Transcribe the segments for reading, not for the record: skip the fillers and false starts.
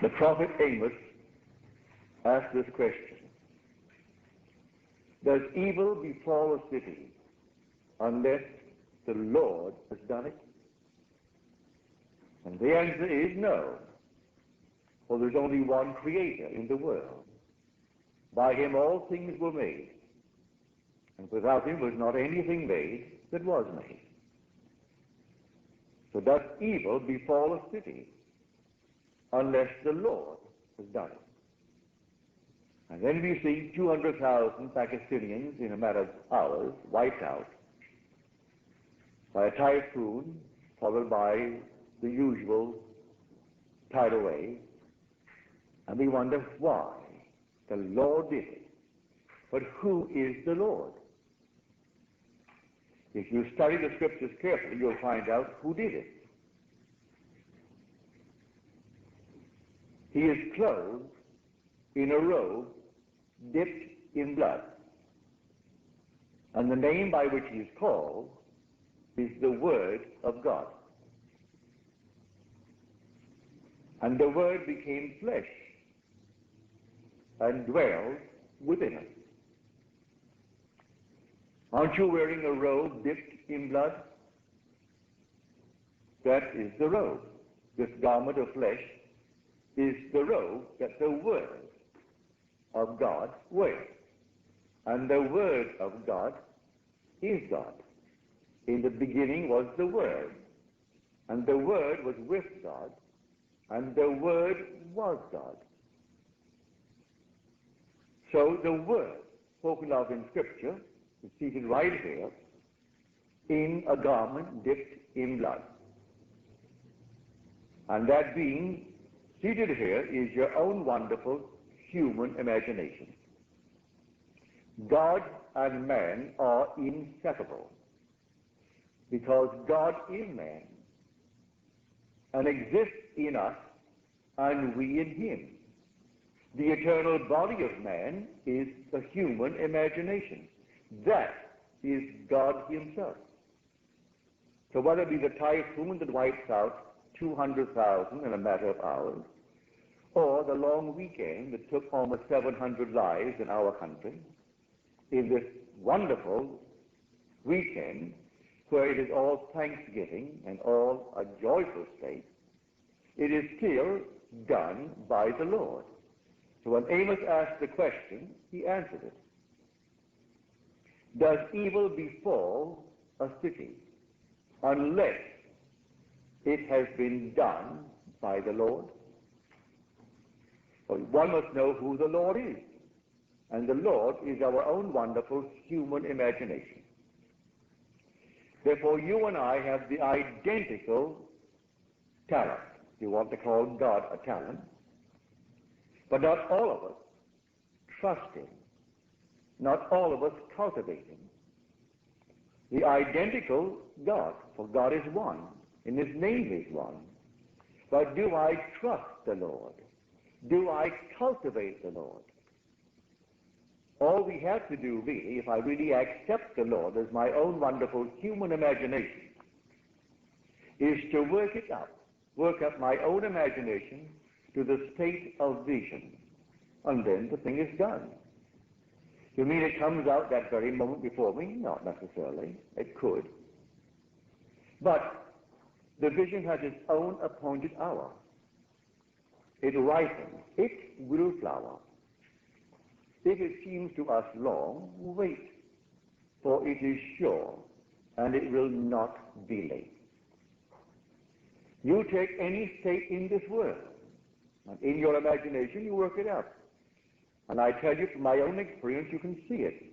The prophet Amos asked this question: does evil befall a city unless the Lord has done it? And the answer is no, for there's only one creator in the world. By him all things were made, and without him was not anything made that was made. So does evil befall a city unless the Lord has done it? And then we see 200,000 Pakistanians in a matter of hours wiped out by a typhoon, followed by the usual tidal wave, and we wonder why. The Lord did it. But who is the Lord? If you study the scriptures carefully, you'll find out who did it. He is clothed in a robe dipped in blood. And the name by which he is called is the Word of God. And the Word became flesh and dwelled within us. Aren't you wearing a robe dipped in blood? That is the robe. This garment of flesh is the robe that the Word of God wears. And the Word of God is God. In the beginning was the Word, and the Word was with God, and the Word was God. So the Word spoken of in Scripture is seated right here in a garment dipped in blood. And that being seated here is your own wonderful human imagination. God and man are inseparable because God is man and exists in us and we in him. The eternal body of man is the human imagination. That is God himself. So whether it be the typhoon that wipes out 200,000 in a matter of hours, or the long weekend that took almost 700 lives in our country, in this wonderful weekend where it is all thanksgiving and all a joyful state, it is still done by the Lord. So when Amos asked the question, he answered it. Does evil befall a city unless it has been done by the Lord? Well, one must know who the Lord is. And the Lord is our own wonderful human imagination. Therefore, you and I have the identical talent. You want to call God a talent. But not all of us trust him. Not all of us cultivate him. The identical God, for God is one, and his name is one. But do I trust the Lord? Do I cultivate the Lord? All we have to do really, if I really accept the Lord as my own wonderful human imagination, is to work up my own imagination to the state of vision. And then the thing is done. You mean it comes out that very moment before me? Not necessarily. It could. But the vision has its own appointed hour. It ripens. It will flower. If it seems to us long, wait, for it is sure, and it will not be late. You take any state in this world, and in your imagination you work it out. And I tell you from my own experience, you can see it.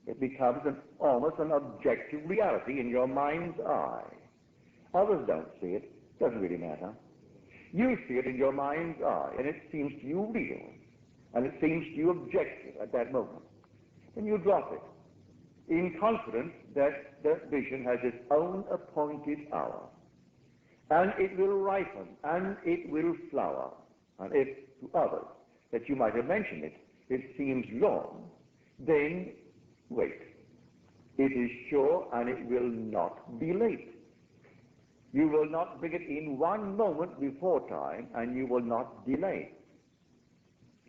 It becomes almost an objective reality in your mind's eye. Others don't see it. Doesn't really matter. You see it in your mind's eye, and it seems to you real, and it seems to you objective at that moment. Then you drop it, in confidence that the vision has its own appointed hour. And it will ripen, and it will flower. And if to others that you might have mentioned it, it seems long, then wait. It is sure, and it will not be late. You will not bring it in one moment before time, and you will not delay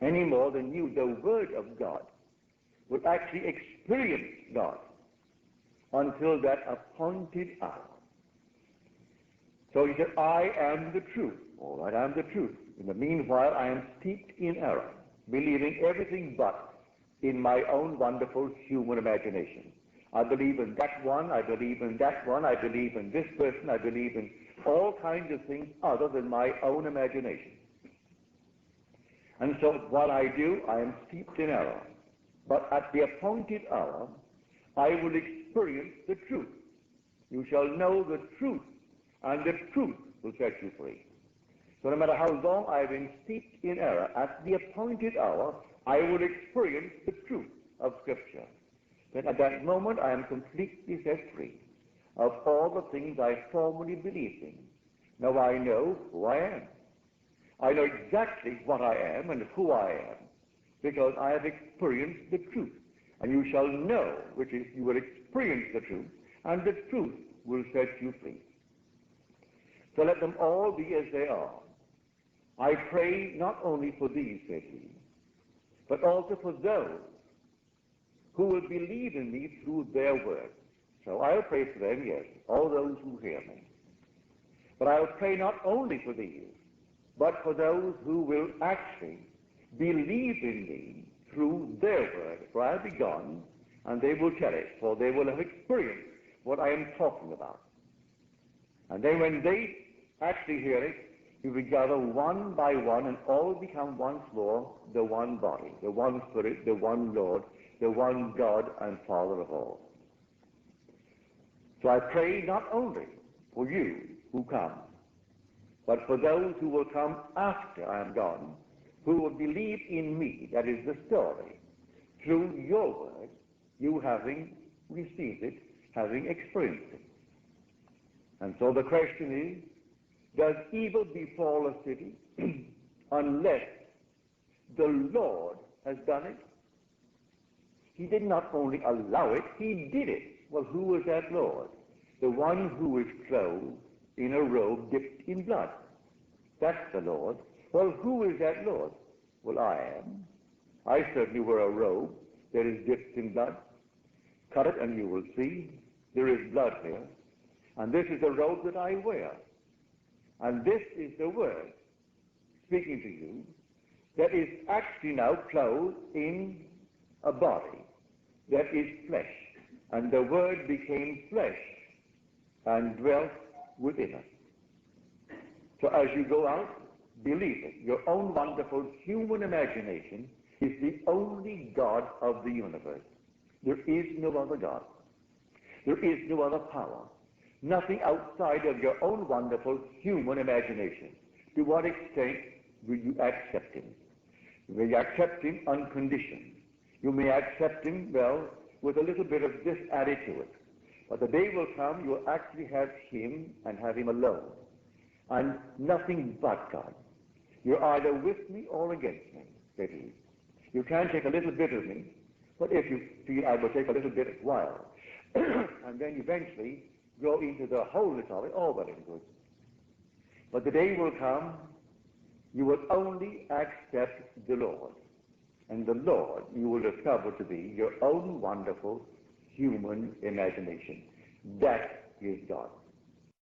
any more than you, the Word of God, would actually experience God until that appointed hour. So he said, I am the truth. All right, I am the truth. In the meanwhile, I am steeped in error, believing everything but in my own wonderful human imagination. I believe in that one, I believe in that one, I believe in this person, I believe in all kinds of things other than my own imagination. And so what I do, I am steeped in error. But at the appointed hour, I will experience the truth. You shall know the truth, and the truth will set you free. So no matter how long I have been steeped in error, at the appointed hour, I will experience the truth of Scripture. Then at that moment, I am completely set free of all the things I formerly believed in. Now I know who I am. I know exactly what I am and who I am, because I have experienced the truth. And you shall know, which is, you will experience the truth, and the truth will set you free. So let them all be as they are. I pray not only for these, said he, but also for those who will believe in me through their word. So I'll pray for them, yes, all those who hear me. But I'll pray not only for these, but for those who will actually believe in me through their word. For I'll be gone, and they will tell it, for they will have experienced what I am talking about. And then when they actually hear it, you will gather one by one, and all become once more the one body, the one Spirit, the one Lord, the one God and Father of all. So I pray not only for you who come, but for those who will come after I am gone, who will believe in me, that is the story, through your word, you having received it, having experienced it. And so the question is, does evil befall a city unless the Lord has done it? He did not only allow it, he did it. Well, who is that Lord? The one who is clothed in a robe dipped in blood. That's the Lord. Well, who is that Lord? Well, I am. I certainly wear a robe that is dipped in blood. Cut it and you will see there is blood here. And this is the robe that I wear. And this is the word speaking to you that is actually now clothed in a body that is flesh. And the word became flesh and dwelt within us. So as you go out, believe it. Your own wonderful human imagination is the only God of the universe. There is no other God. There is no other power. Nothing outside of your own wonderful human imagination. To what extent will you accept him? You may accept him unconditioned. You may accept him, well, with a little bit of this added to it. But the day will come you will actually have him and have him alone. And nothing but God. You're either with me or against me, said he. You can take a little bit of me, but if you feel I will take a little bit as well, and then eventually go into the wholeness of it, all well and good. But the day will come, you will only accept the Lord. And the Lord you will discover to be your own wonderful human imagination. That is God.